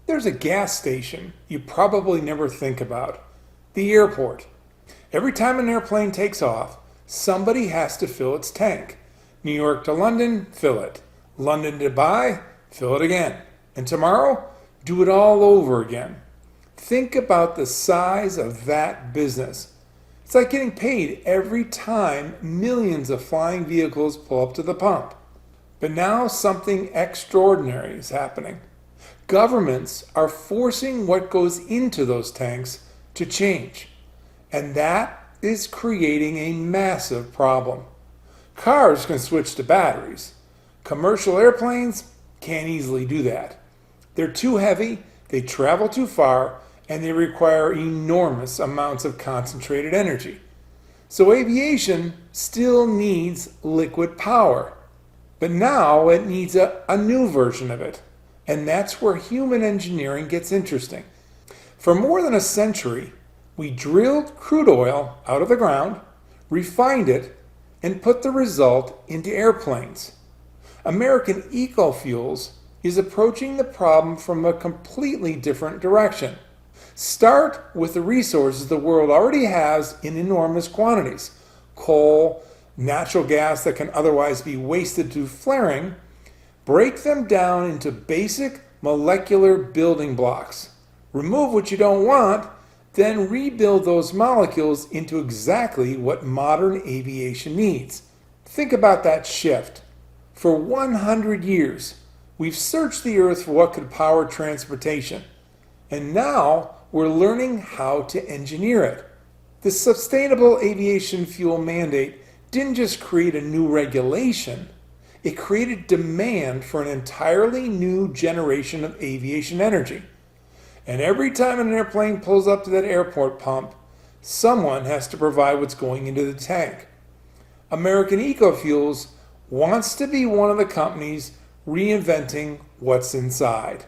There's a gas station you probably never think about, the airport. Every time an airplane takes off, somebody has to fill its tank. New York to London, fill it. London to Dubai, fill it again. And tomorrow, do it all over again. Think about the size of that business. It's like getting paid every time millions of flying vehicles pull up to the pump. But now something extraordinary is happening. Governments are forcing what goes into those tanks to change. And that is creating a massive problem. Cars can switch to batteries. Commercial airplanes can't easily do that. They're too heavy, they travel too far, and they require enormous amounts of concentrated energy. So aviation still needs liquid power. But now it needs a new version of it. And that's where human engineering gets interesting. For more than a century, we drilled crude oil out of the ground, refined it, and put the result into airplanes. American EcoFuels is approaching the problem from a completely different direction. Start with the resources the world already has in enormous quantities: coal, natural gas that can otherwise be wasted to flaring. Break them down into basic molecular building blocks. Remove what you don't want, then rebuild those molecules into exactly what modern aviation needs. Think about that shift. For 100 years, we've searched the earth for what could power transportation. And now we're learning how to engineer it. The Sustainable Aviation Fuel mandate didn't just create a new regulation, it created demand for an entirely new generation of aviation energy. And every time an airplane pulls up to that airport pump, someone has to provide what's going into the tank. American EcoFuels wants to be one of the companies reinventing what's inside.